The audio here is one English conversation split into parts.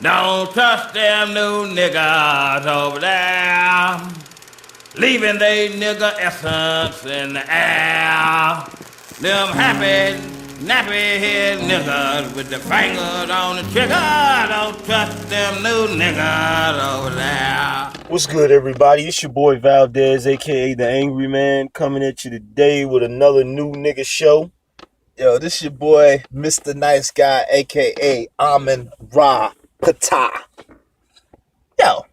Don't touch them new niggas over there, leaving they nigga essence in the air. Them happy, nappy head niggas with the fingers on the trigger. Don't touch them new niggas over there. What's good, everybody? It's your boy Valdez, aka The Angryman, coming at you today with another new nigga show. Yo, this your boy, Mr. Nice Guy, aka Amin Ra Pata. Yo,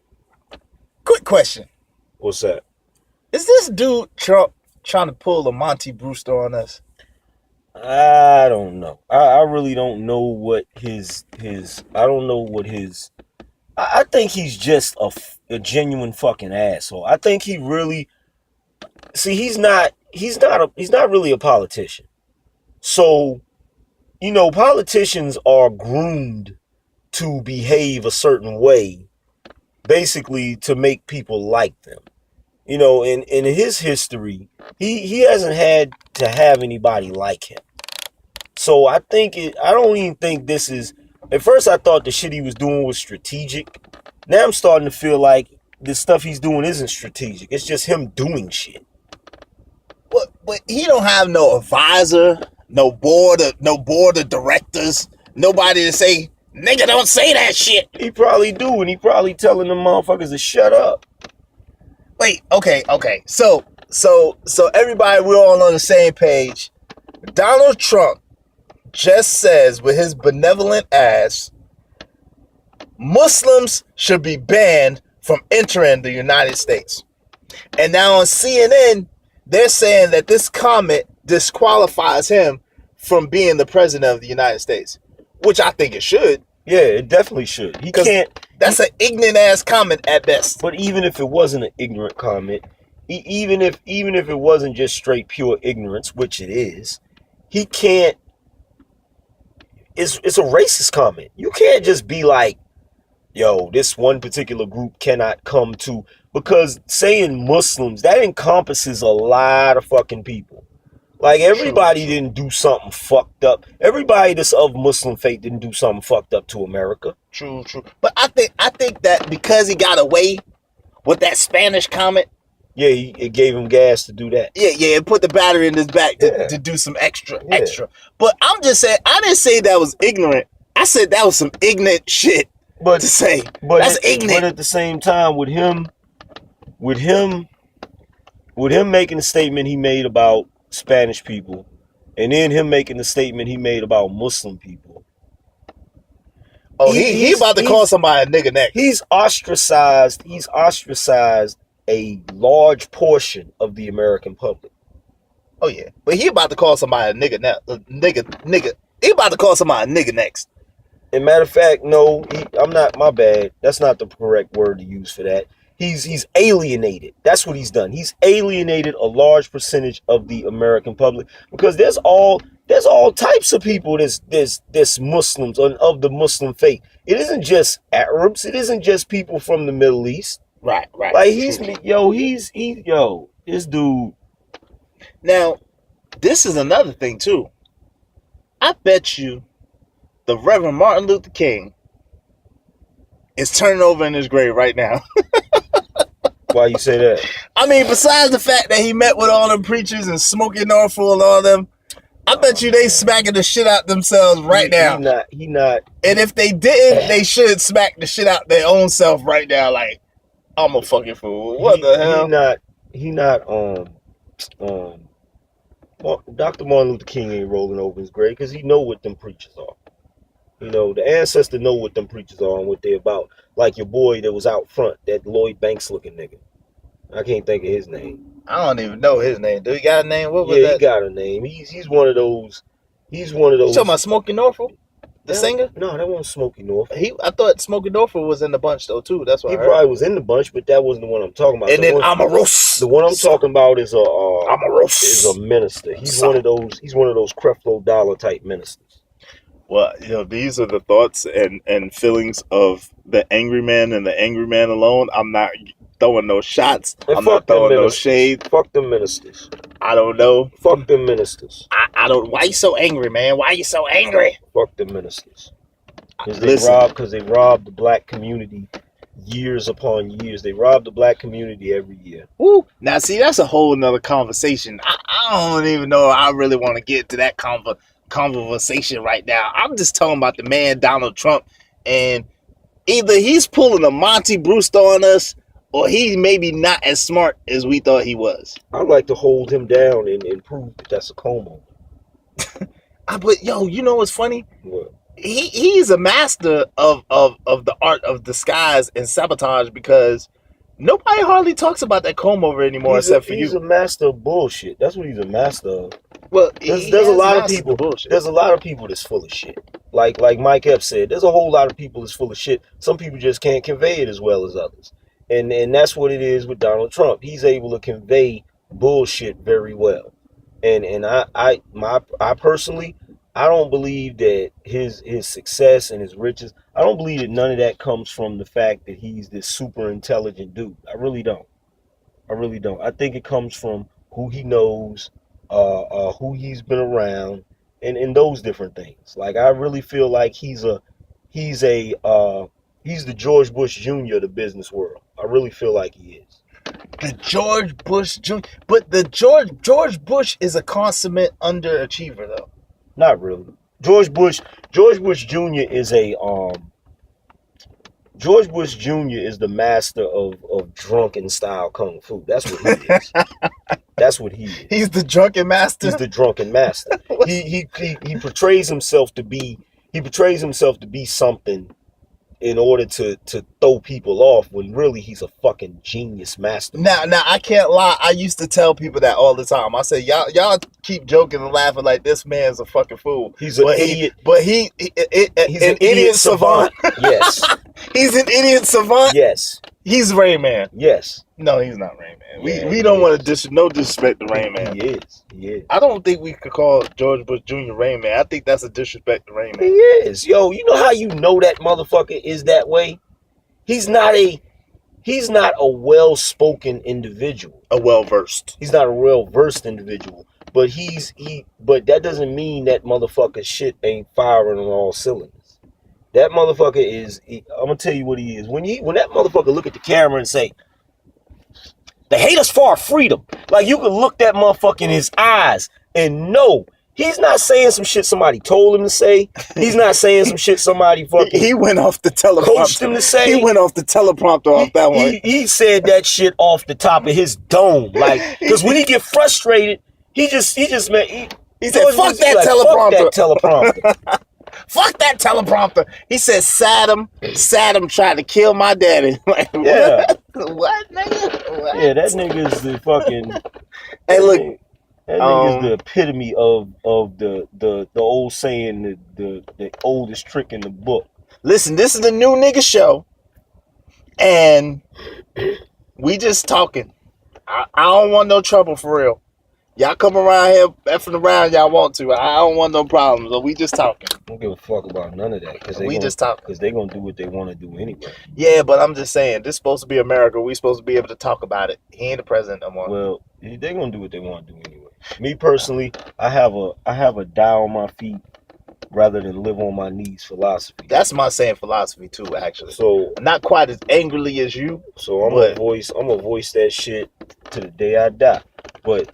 quick question. What's that? Is this dude Trump trying to pull a Monty Brewster on us? I don't know. I really don't know what his I don't know what his I think he's just a genuine fucking asshole. I think he really he's not really a politician. So, politicians are groomed to behave a certain way, basically to make people like them. In his history, he hasn't had to have anybody like him. So I don't even think this is, at first I thought the shit he was doing was strategic. Now I'm starting to feel like the stuff he's doing isn't strategic. It's just him doing shit. But he don't have no advisor, no board of directors, nobody to say, nigga, don't say that shit. He probably do, and he probably telling them motherfuckers to shut up. Wait, okay. So everybody, we're all on the same page. Donald Trump just says with his benevolent ass, Muslims should be banned from entering the United States. And now on CNN, they're saying that this comment disqualifies him from being the president of the United States, which I think it should. Yeah, it definitely should. He can't. That's an ignorant ass comment at best. But even if it wasn't an ignorant comment, even if it wasn't just straight pure ignorance, which it is, he can't. It's a racist comment. You can't just be like, yo, this one particular group cannot come to, because saying Muslims, that encompasses a lot of fucking people. Like, everybody didn't do something fucked up. Everybody that's of Muslim faith didn't do something fucked up to America. True. But I think that because he got away with that Spanish comment, yeah, it gave him gas to do that. Yeah, it put the battery in his back to do some extra. But I'm just saying, I didn't say that was ignorant. I said that was some ignorant shit to say. But that's ignorant. But at the same time, with him making the statement he made about Spanish people, and then him making the statement he made about Muslim people. Oh, he about to call somebody a nigga next. He's ostracized a large portion of the American public. Oh yeah, but he about to call somebody a nigga now. Nigga. He about to call somebody a nigga next. As a matter of fact, no, I'm not. My bad. That's not the correct word to use for that. He's alienated. That's what he's done. He's alienated a large percentage of the American public, because there's all types of people that's Muslims of the Muslim faith. It isn't just Arabs. It isn't just people from the Middle East. Right. Like this dude. Now, this is another thing too. I bet you the Reverend Martin Luther King is turning over in his grave right now. Why you say that? I mean, besides the fact that he met with all them preachers and Smokey Norfolk and all them, I bet you they smacking the shit out themselves right now. He not. And if they didn't, they should smack the shit out their own self right now. Like, I'm a fucking fool. What the hell? He not. Dr. Martin Luther King ain't rolling over his grave, because he know what them preachers are. The ancestors know what them preachers are and what they about. Like your boy that was out front, that Lloyd Banks looking nigga. I can't think of his name. I don't even know his name. Do he got a name? What was that? Yeah, he got a name. He's one of those. He's one of those. You talking about Smokey Norfolk? The singer? No, that wasn't Smokey Norfolk. I thought Smokey Norfolk was in the bunch though too. That's why he probably was in the bunch, but that wasn't the one I'm talking about. And then Amaros. The one I'm talking about is a minister. He's one of those Creflo Dollar type ministers. Well, these are the thoughts and feelings of the angry man and the angry man alone. I'm not throwing no shots. And I'm fuck not them throwing no ministers. shade. Fuck them ministers. I don't know. Fuck them ministers. I don't. Why you so angry, man? Why you so angry? Fuck them ministers. Because they robbed the black community years upon years. They robbed the black community every year. Woo. Now, see, that's a whole nother conversation. I don't even know if I really want to get to that conversation right now. I'm just talking about the man, Donald Trump, and either he's pulling a Monty Brewster on us, or he maybe not as smart as we thought he was. I'd like to hold him down and prove that that's a comb over. But yo, you know what's funny? What? He's a master of the art of disguise and sabotage, because nobody hardly talks about that comb over anymore except for you. He's a master of bullshit. That's what he's a master of. Well, there's a lot of people. There's a lot of people that's full of shit. Like Mike Epps said, there's a whole lot of people that's full of shit. Some people just can't convey it as well as others, and that's what it is with Donald Trump. He's able to convey bullshit very well, and I personally, I don't believe that his success and his riches, I don't believe that none of that comes from the fact that he's this super intelligent dude. I really don't. I think it comes from who he knows, who he's been around, and those different things. Like, I really feel like he's the George Bush Jr. of the business world. I really feel like he is. The George Bush Jr. But the George Bush is a consummate underachiever, though. Not really. George Bush Jr. is George Bush Jr. is the master of drunken style kung fu. That's what he is. That's what he is. He's the drunken master. He's the drunken master. he portrays himself to be something in order to throw people off, when really he's a fucking genius master. Now I can't lie. I used to tell people that all the time. I say, y'all keep joking and laughing like this man's a fucking fool. He's an idiot. He's an idiot savant. Yes. He's an idiot savant. Yes. He's Rain Man. Yes. No, he's not Rain Man. Yeah, we don't want to no disrespect to Rain Man. He is. I don't think we could call George Bush Jr. Rain Man. I think that's a disrespect to Rain Man. He is. Yo, you know how you know that motherfucker is that way? He's not a well-spoken individual. A well-versed. He's not a well-versed individual. But but that doesn't mean that motherfucker shit ain't firing on all cylinders. That motherfucker is, I'm gonna tell you what he is. When that motherfucker look at the camera and say, "The hate us for our freedom," like, you can look that motherfucker in his eyes and know he's not saying some shit somebody told him to say. He's not saying some shit somebody fucking he went off the teleprompter. Coached him to say. He went off the teleprompter off that one. He said that shit off the top of his dome, like, because when he get frustrated, he just said, "Fuck that teleprompter." Fuck that teleprompter. He said Saddam tried to kill my daddy. Like, yeah. What, nigga? What? Yeah, that nigga's the fucking. Hey, look. That nigga's the epitome of the old saying, the oldest trick in the book. Listen, this is the new nigga show, and we just talking. I don't want no trouble for real. Y'all come around here effing around, y'all want to. I don't want no problems. So we just talking. I don't give a fuck about none of that, because they're gonna do what they want to do anyway. Yeah, but I'm just saying, this is supposed to be America. We supposed to be able to talk about it. He ain't the president no more. Well, they're gonna do what they want to do anyway. Me personally, I have a die on my feet rather than live on my knees philosophy. That's my saying philosophy too, actually. So not quite as angrily as you. So I'm gonna voice that shit to the day I die. But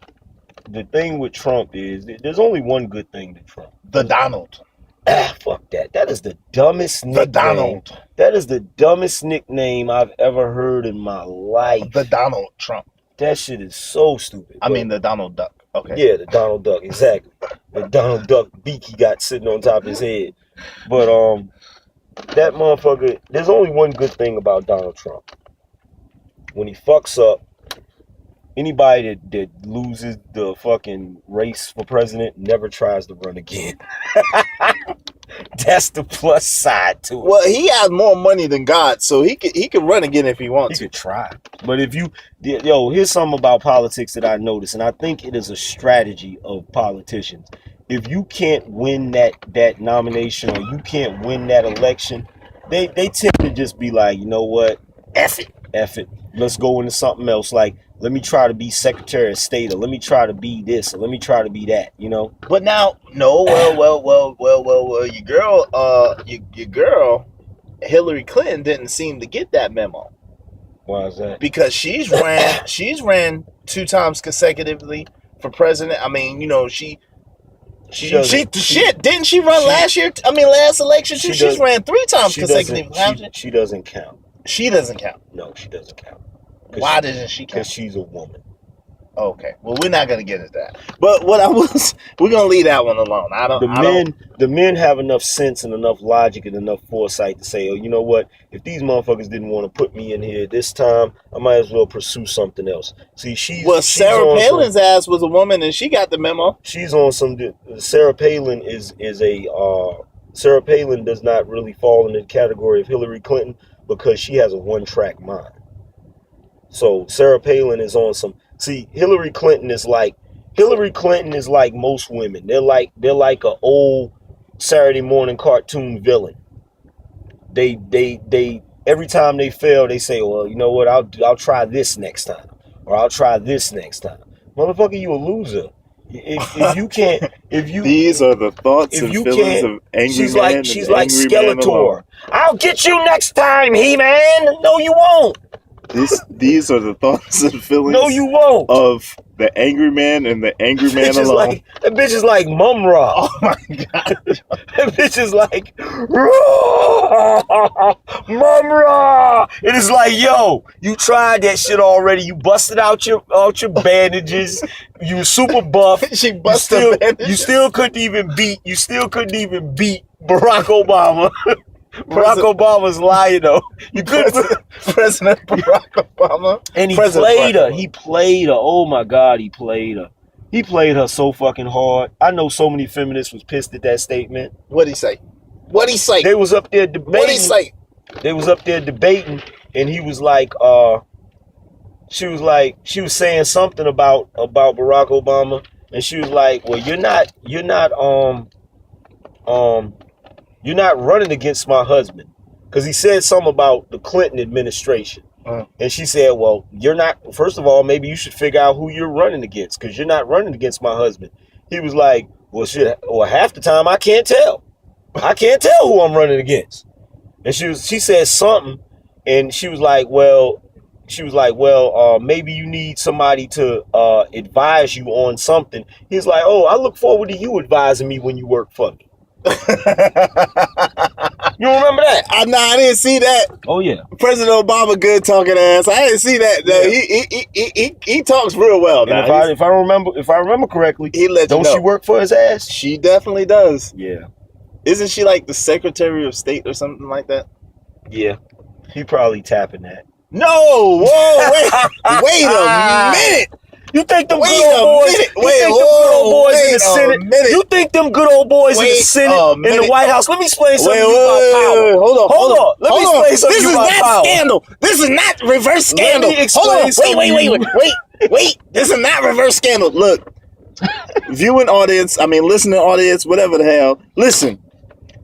the thing with Trump is, there's only one good thing to Trump. The Donald. Fuck that. That is the dumbest nickname. The Donald. That is the dumbest nickname I've ever heard in my life. The Donald Trump. That shit is so stupid. I mean the Donald Duck. Okay. Yeah, the Donald Duck, exactly. The Donald Duck beak he got sitting on top of his head. But that motherfucker, there's only one good thing about Donald Trump. When he fucks up, anybody that loses the fucking race for president never tries to run again. That's the plus side to it. Well, he has more money than God, so he could run again if he wants to. He could try. But if here's something about politics that I noticed, and I think it is a strategy of politicians. If you can't win that nomination, or you can't win that election, they tend to just be like, you know what? F it. let's go into something else. Like, let me try to be Secretary of State, or let me try to be this, or let me try to be that. You know. But now, no, your girl, Hillary Clinton didn't seem to get that memo. Why is that? Because she's ran 2 times consecutively for president. I mean, you know, didn't she run last year? I mean, last election too. She's ran 3 times consecutively. She doesn't count. She doesn't count. No, she doesn't count. Why doesn't she count? Because she's a woman. Okay, well, we're not gonna get into that. But we're gonna leave that one alone. The men have enough sense and enough logic and enough foresight to say, oh, you know what? If these motherfuckers didn't want to put me in here this time, I might as well pursue something else. See, Sarah Palin's ass was a woman and she got the memo. She's on some. Sarah Palin Sarah Palin does not really fall in the category of Hillary Clinton because she has a one-track mind. So Sarah Palin is on some. See, Hillary Clinton is like most women. They're like a old Saturday morning cartoon villain. They every time they fail, they say, well, you know what? I'll try this next time, or I'll try this next time. Motherfucker, you a loser. If you can't, these are the thoughts and feelings of Angryman. She's like Skeletor. I'll get you next time, He-Man. No, you won't. These are the thoughts and feelings. No, you won't. Of the Angryman and the Angryman alone. That bitch is like Mum-Ra. Oh my god. That bitch is like Mum-Ra. It is like, yo, you tried that shit already. You busted out your bandages. You were super buff. She busted bandages. You still couldn't even beat Barack Obama. Barack Obama's lying though. You couldn't. President Barack Obama. And he played her. He played her. Oh my God, he played her. He played her so fucking hard. I know so many feminists was pissed at that statement. What'd he say? What'd he say? They was up there debating. What'd he say? They was up there debating, and he was like, she was saying something about Barack Obama, and she was like, well, you're not running against my husband, because he said something about the Clinton administration. And she said, well, you're not, first of all, maybe you should figure out who you're running against, because you're not running against my husband. He was like, well, shit, well, half the time I can't tell. I can't tell who I'm running against. And she said something, and she was like, well, maybe you need somebody to advise you on something. He's like, oh, I look forward to you advising me when you work for me. You remember that? I didn't see that. Oh yeah, President Obama, good talking ass. I didn't see that. Yeah. He talks real well. Now. If I remember correctly, he let don't she work for his ass? She definitely does. Yeah, isn't she like the Secretary of State or something like that? Yeah, he probably tapping that. No, whoa, wait a minute. You think them good old boys in the Senate? You think them good old boys in the Senate, in the White House? Let me explain something to you about power. Hold on. Let me explain something to you about power. Scandal. This is not reverse scandal. Let me explain something. Wait. This is not reverse scandal. Look, listening audience, whatever the hell. Listen,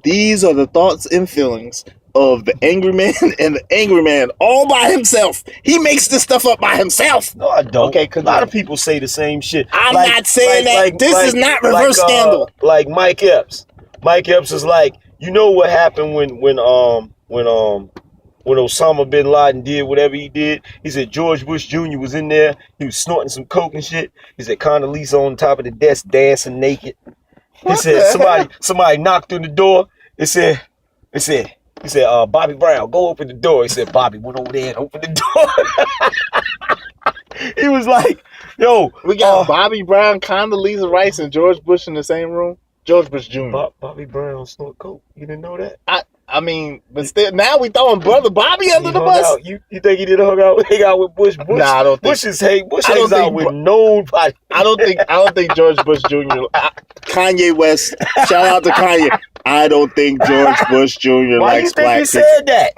these are the thoughts and feelings of the Angryman and the Angryman all by himself. He makes this stuff up by himself. No, I don't. Okay, a lot of people say the same shit. I'm not saying that. This is not reverse scandal. Like Mike Epps. Mike Epps is like, you know what happened when Osama bin Laden did whatever he did? He said George Bush Jr. was in there. He was snorting some coke and shit. He said Condoleezza on top of the desk dancing naked. He said somebody knocked on the door. He said, Bobby Brown, go open the door. He said, Bobby went over there and opened the door. He was like, yo. We got Bobby Brown, Condoleezza Rice, and George Bush in the same room. George Bush Jr. Bobby Brown snort coke. You didn't know that? I mean, but still, now we throwing brother Bobby under the bus. You think he didn't hang out with Bush? Nah, I don't think. Bush hangs out with nobody. I don't think George Bush Jr. Kanye West. Shout out to Kanye. I don't think George Bush Jr. likes black people. Why you think he said that?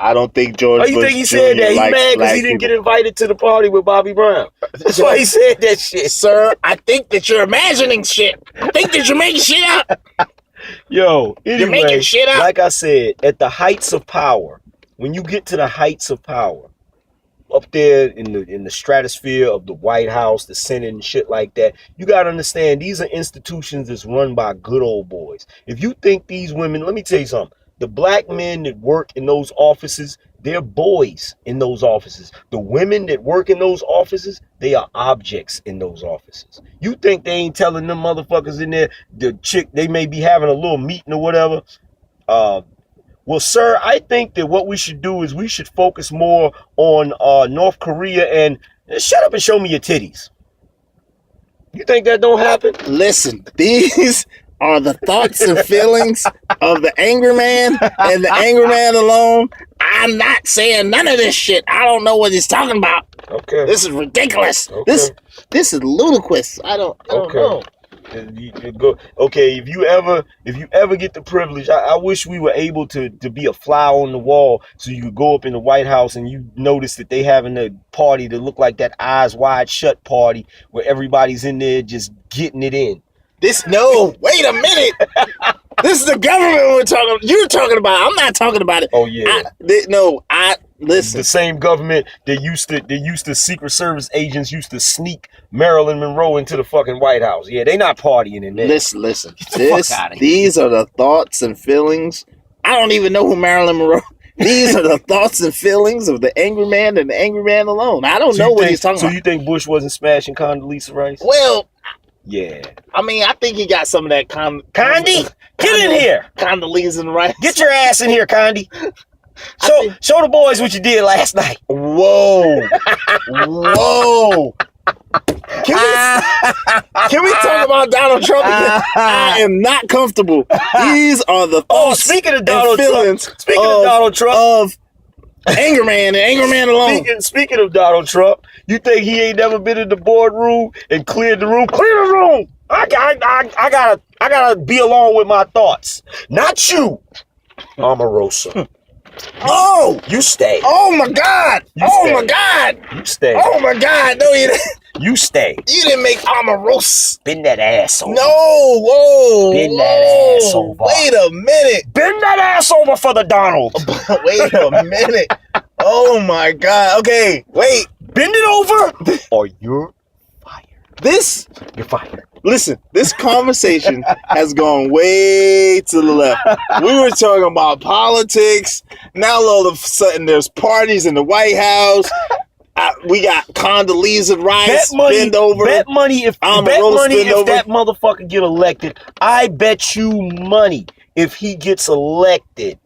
I don't think George Bush Jr. Why you think he said that? He mad because he didn't get invited to the party with Bobby Brown. That's why he said that shit. Sir, I think that you're imagining shit. I think that you're making shit up. Yo, anyway, you're making shit up. Like I said, at the heights of power, when you get to the heights of power, up there in the stratosphere of the White House, the Senate, and shit like that. You gotta understand, these are institutions that's run by good old boys. If you think these women, let me tell you something. The black men that work in those offices, they're boys in those offices. The women that work in those offices, they are objects in those offices. You think they ain't telling them motherfuckers in there, the chick, they may be having a little meeting or whatever. Well, sir, I think that what we should do is we should focus more on North Korea and shut up and show me your titties. You think that don't happen? Listen, these are the thoughts and feelings of the angry man and the angry man alone. I'm not saying none of this shit. I don't know what he's talking about. Okay. This is ridiculous. Okay. This is ludicrous. I don't know. Okay, if you ever get the privilege, I wish we were able to be a fly on the wall so you could go up in the White House and you notice that they having a party that look like that Eyes Wide Shut party where everybody's in there just getting it in. Wait a minute. This is the government you're talking about. I'm not talking about it. Oh yeah. Listen. The same government that used to Secret Service agents used to sneak Marilyn Monroe into the fucking White House. Yeah, they not partying in there. Listen. These are the thoughts and feelings. I don't even know who Marilyn Monroe. These are the thoughts and feelings of the angry man and the angry man alone. I don't know what he's talking about. So you think Bush wasn't smashing Condoleezza Rice? Well, yeah. I mean, I think he got some of that Condi, get in here. Condoleezza Rice. Get your ass in here, Condi. Show the boys what you did last night. Whoa. Can we talk about Donald Trump again? I am not comfortable. These are the thoughts. Speaking of Donald Trump, of Angry Man and Angry Man alone. Speaking of Donald Trump, you think he ain't never been in the boardroom and cleared the room? Clear the room. I gotta be along with my thoughts. Not you, Omarosa. Oh, you stay. Oh my God. My God. You stay. Oh my God. No, you didn't. You stay. You didn't make Omarosa. Bend that ass over. No, whoa. Bend that ass over. Wait a minute. Bend that ass over for the Donald. Wait a minute. Oh my God. Okay, wait. Bend it over or you're fired. You're fired. Listen, this conversation has gone way to the left. We were talking about politics. Now all of a sudden there's parties in the White House. We got Condoleezza Rice bend over. Bet money if that motherfucker get elected. I bet you money if he gets elected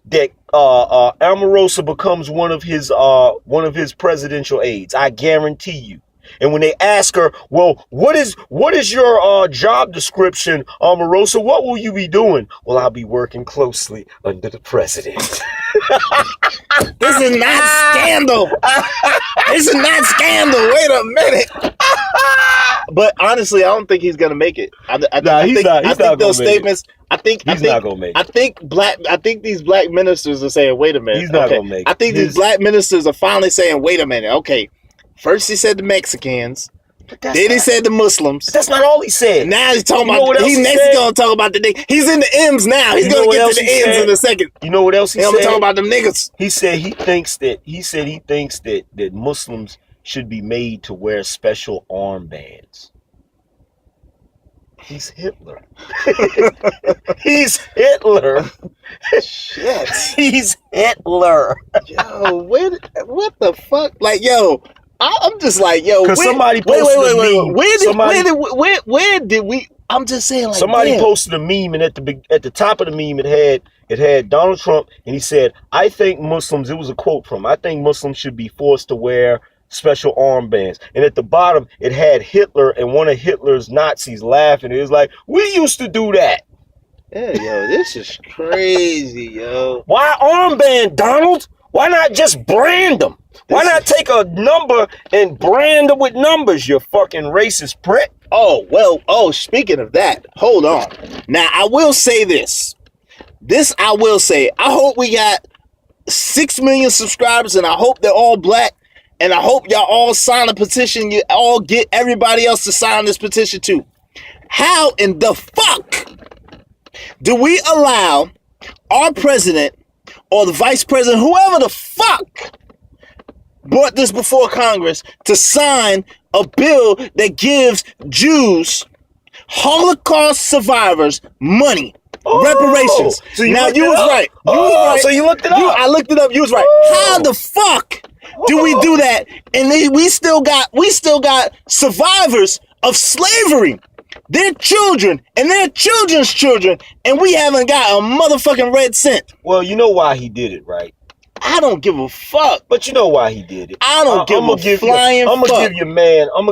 that Omarosa becomes one of his presidential aides. I guarantee you. And when they ask her, well, what is your job description, Omarosa? What will you be doing? Well, I'll be working closely under the president. This is not scandal. This is not scandal. Wait a minute. But honestly, I don't think he's gonna make it. I think those statements. He's not gonna make it. I think these black ministers are saying, "Wait a minute." He's not gonna make it. I think these black ministers are finally saying, "Wait a minute." Okay. First he said the Mexicans, then he said the Muslims. That's not all he said. Now he's talking about, he's next going to talk about the niggas. He's in the M's now. He's going to get to the M's in a second. You know what else he said? I'm talking about them niggas. He said he thinks that Muslims should be made to wear special armbands. He's Hitler. He's Hitler. Shit. He's Hitler. Yo, what the fuck? Like, yo, I'm just like, yo. Because somebody posted a meme. Where did we? I'm just saying, like, somebody posted a meme, and at the top of the meme, it had Donald Trump, and he said, "I think Muslims." It was a quote from. "I think Muslims should be forced to wear special armbands." And at the bottom, it had Hitler and one of Hitler's Nazis laughing. It was like, "We used to do that." Yeah, yo, this is crazy, yo. Why armband, Donald? Why not just brand them? Why not take a number and brand them with numbers, you fucking racist prick? Speaking of that, hold on. Now, I will say this. I will say, I hope we got 6 million subscribers, and I hope they're all black, and I hope y'all all sign a petition. You all get everybody else to sign this petition too. How in the fuck do we allow our president or the vice president, whoever the fuck, brought this before Congress to sign a bill that gives Jews, Holocaust survivors, money. Reparations. So you now looked you it was up? right. You Oh, was right. so you looked it up? I looked it up. You was right. How the fuck do we do that? And we still got survivors of slavery, their children and their children's children, and we haven't got a motherfucking red cent. Well, you know why he did it, right? I don't give a fuck. But you know why he did it. I don't give a flying fuck. I'm gonna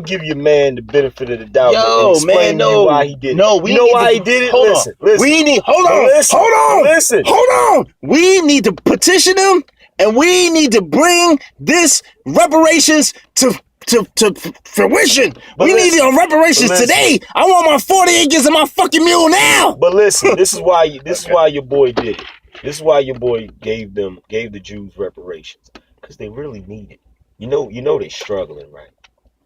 give you man the benefit of the doubt and explain man, to you why he did it. No, you know why he did it? Listen. Hold on. We need to petition him, and we need to bring this reparations to fruition. We need reparations today. I want my 40 acres and my fucking mule now. But listen, this is why your boy did it. This is why your boy gave the Jews reparations, because they really need it. You know they're struggling, right?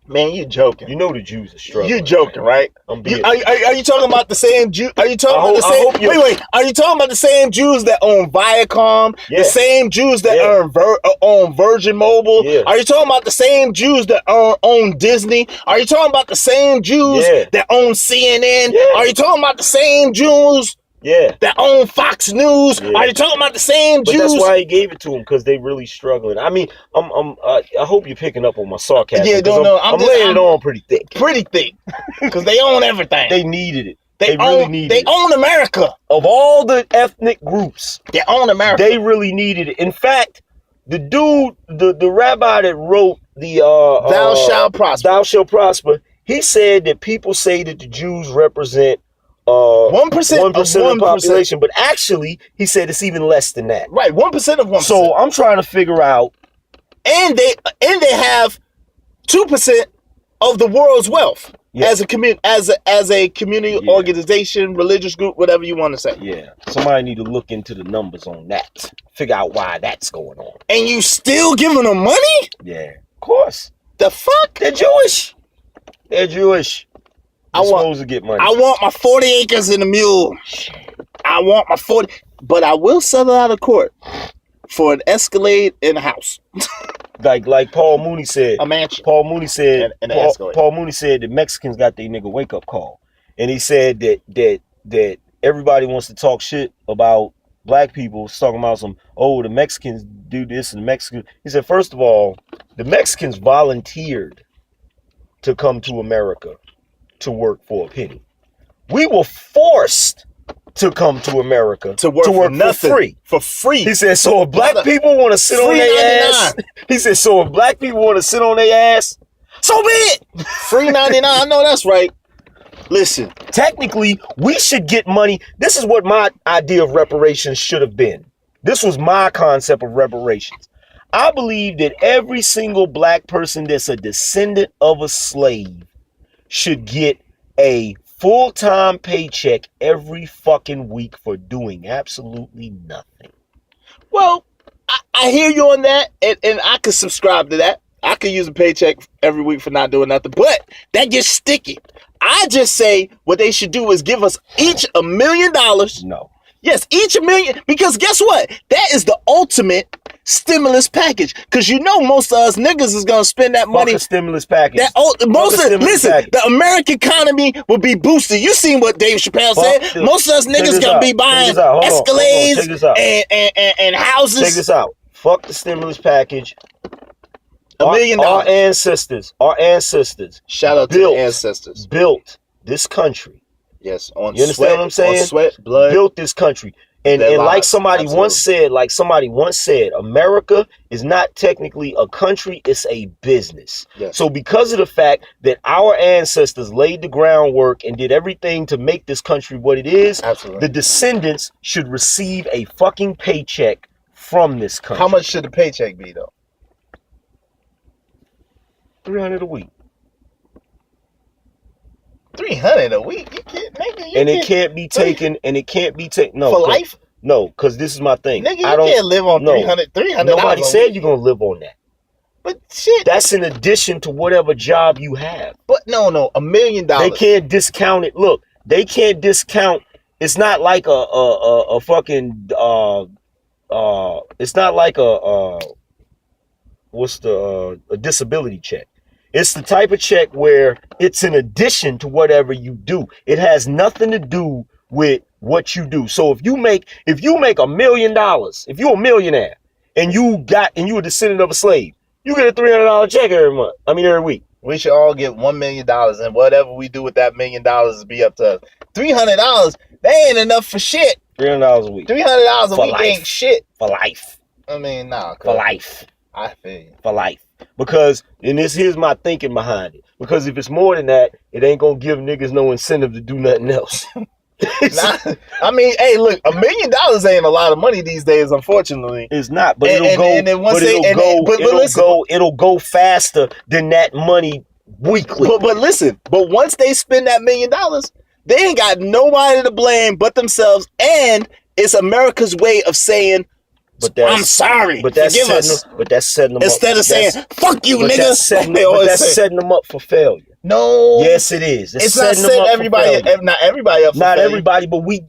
Man, you joking. You know the Jews are struggling. You joking, right? Are you talking about the same Jew? Are you talking about the same? Wait. Are you talking about the same Jews that own Viacom? Yeah. The same Jews that own Virgin Mobile? Yeah. Are you talking about the same Jews that own Disney? Are you talking about the same Jews that own CNN? Yeah. Are you talking about the same Jews? Yeah, that own Fox News. Yeah. Are you talking about the same Jews? But that's why he gave it to them, because they really struggling. I mean, I hope you're picking up on my sarcasm. Yeah, I'm laying it on pretty thick, because they own everything. They needed it. They really needed it. They own America. Of all the ethnic groups, they own America. They really needed it. In fact, the dude, the rabbi that wrote the "Thou shalt prosper," he said that people say that the Jews represent 1% of the population, but actually he said it's even less than that. Right, 1% of 1%. So I'm trying to figure out, and they have 2% of the world's wealth as a community organization, religious group, whatever you want to say. Yeah, somebody need to look into the numbers on that, figure out why that's going on. And you still giving them money? Yeah, of course. The fuck? They're Jewish. You're supposed to get money. I want my 40 acres and a mule. I want my 40, but I will settle out of court for an Escalade and a house. like Paul Mooney said. A mansion. Paul Mooney said. And an Escalade. Paul Mooney said that Mexicans got their nigga wake up call, and he said that everybody wants to talk shit about black people, talking about the Mexicans do this and the Mexicans. He said, first of all, the Mexicans volunteered to come to America to work for a penny. We were forced to come to America to work for free. He said, so if black people want to sit on their ass, he said, so if black people want to sit on their ass, so be it. Free 99. I know that's right. Listen, technically, we should get money. This is what my idea of reparations should have been. This was my concept of reparations. I believe that every single black person that's a descendant of a slave should get a full-time paycheck every fucking week for doing absolutely nothing. Well, I hear you on that, and I could subscribe to that. I could use a paycheck every week for not doing nothing, but that gets sticky. I just say what they should do is give us each $1 million. No. Yes, each $1 million, because guess what? That is the ultimate stimulus package. Because you know most of us niggas is gonna spend that money. Fuck a stimulus package. The American economy will be boosted. You seen what Dave Chappelle said? Most of us niggas gonna be buying Escalades and houses. Check this out. Fuck the stimulus package. $1 million. Our ancestors. Shout out to the ancestors. Built this country. Yes, on you understand sweat, what I'm saying? On sweat, blood. Built this country. And like somebody once said, America is not technically a country, it's a business. Yes. So because of the fact that our ancestors laid the groundwork and did everything to make this country what it is, absolutely, the descendants should receive a fucking paycheck from this country. How much should the paycheck be though? $300 a week. 300 a week? You can't, nigga. And it can't be taken. No, for life. No, because this is my thing. Nigga, you can't live on 300. 300. Nobody said you're gonna live on that. But shit, that's in addition to whatever job you have. But no, $1 million. They can't discount it. Look, they can't discount. It's not like a fucking. It's not like a disability check. It's the type of check where it's in addition to whatever you do. It has nothing to do with what you do. So if you make $1 million, if you're a millionaire and you a descendant of a slave, you get a $300 check every week. We should all get $1 million, and whatever we do with that $1 million is be up to us. $300, that ain't enough for shit. $300 a week. $300 a week ain't shit. For life. I mean, nah. For life. I feel you. For life. Because, and here's my thinking behind it. Because if it's more than that, it ain't gonna give niggas no incentive to do nothing else. I mean, hey, look, $1 million ain't a lot of money these days, unfortunately. It's not, but it'll go faster than that money weekly. But listen, but once they spend that $1 million, they ain't got nobody to blame but themselves, and it's America's way of saying, I'm sorry. But that's setting them up. Instead of saying, fuck you, nigga. That's setting them up for failure. No. Yes, it is. It's not setting everybody up. Not everybody up for Not failure. everybody, but we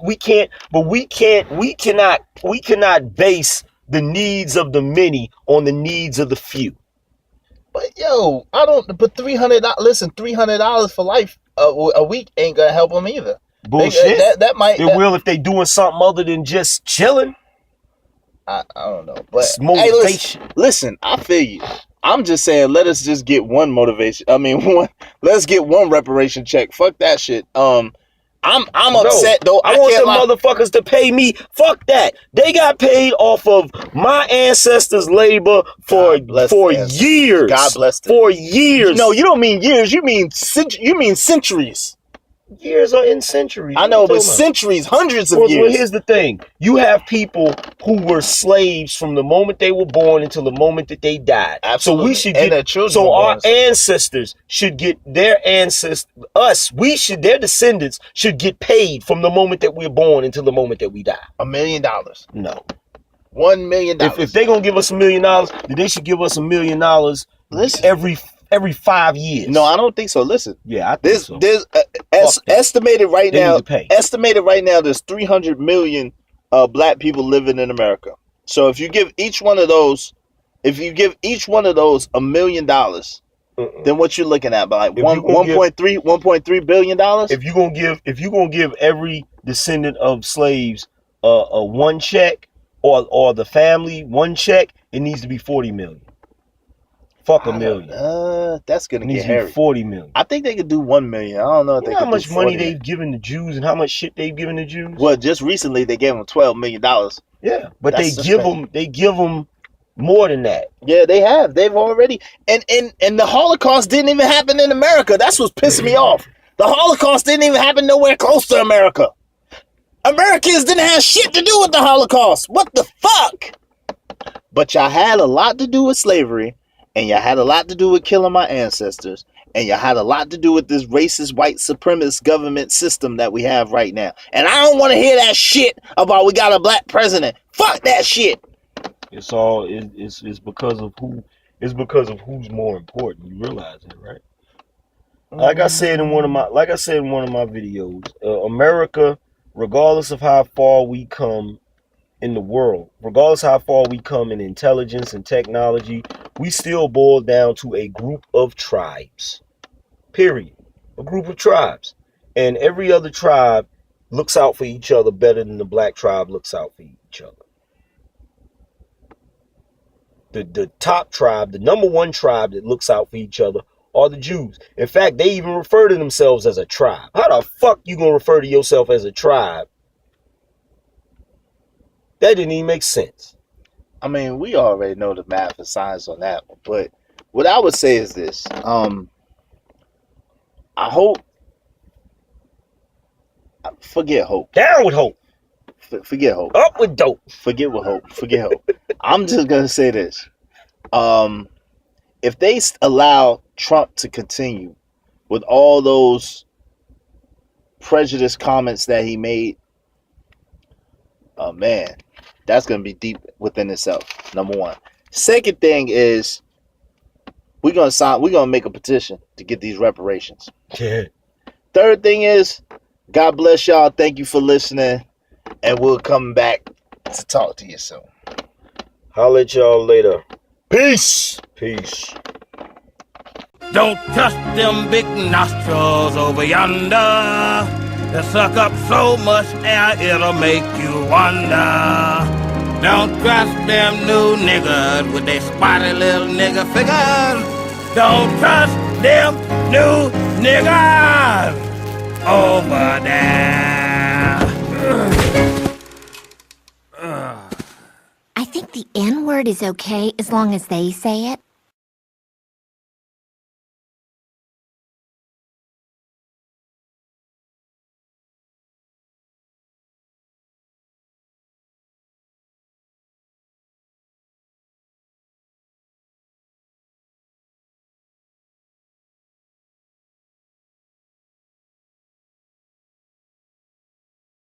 cannot base the needs of the many on the needs of the few. But yo, but $300 for life a week ain't gonna help them either. Bullshit. That might. It will if they doing something other than just chilling. I don't know, but it's motivation. Hey, listen, I feel you. I'm just saying, let us just get one motivation. Let's get one reparation check. Fuck that shit. I'm upset though. I want them motherfuckers to pay me. Fuck that. They got paid off of my ancestors' labor for years. God bless them. For years. No, you don't mean years. You mean centuries. Years are in centuries. I know, but centuries, hundreds of years. Well, here's the thing. You have people who were slaves from the moment they were born until the moment that they died. Absolutely. So we should get, our ancestors should get their their descendants should get paid from the moment that we're born until the moment that we die. $1 million. No. $1 million. If they're going to give us $1 million, then they should give us $1 million every 5 years. No, I don't think so. Listen. Yeah, I think so. There's estimated right now. There's 300 million black people living in America. So if you give each one of those $1 million, then what you're looking at, like 1.3 billion dollars. If you're gonna give every descendant of slaves a one check or the family one check, it needs to be 40 million. Fuck $1 million. That's gonna get hairy. 40 million. I think they could do 1 million. I don't know if they could do 40 million. How much money they've given the Jews and how much shit they've given the Jews? Well, just recently they gave them $12 million. Yeah, but they give them more than that. Yeah, they have. They've already and the Holocaust didn't even happen in America. That's what's pissing me off. The Holocaust didn't even happen nowhere close to America. Americans didn't have shit to do with the Holocaust. What the fuck? But y'all had a lot to do with slavery. And you had a lot to do with killing my ancestors. And you had a lot to do with this racist, white supremacist government system that we have right now. And I don't want to hear that shit about we got a black president. Fuck that shit. It's because of who's more important. You realize it, right? Like I said in one of my videos, America, regardless of how far we come in the world, regardless how far we come in intelligence and technology, we still boil down to a group of tribes. Period. A group of tribes. And every other tribe looks out for each other better than the black tribe looks out for each other. The top tribe, the number one tribe that looks out for each other are the Jews. In fact, they even refer to themselves as a tribe. How the fuck you gonna refer to yourself as a tribe? That didn't even make sense. I mean, we already know the math and science on that one. But what I would say is this. I hope. Forget hope. Down with hope. Forget hope. Up with dope. Forget with hope. Forget hope. I'm just going to say this. If they allow Trump to continue with all those prejudiced comments that he made, oh man, that's going to be deep within itself. Number one. Second thing is we're going to make a petition to get these reparations. Yeah. Third thing is, God bless y'all. Thank you for listening. And we'll come back to talk to you soon. Holla at y'all later. Peace. Peace. Don't trust them big nostrils over yonder. They suck up so much air, it'll make you wonder. Don't trust them new niggas with their spotty little nigga figures. Don't trust them new niggas over there. I think the N-word is okay as long as they say it.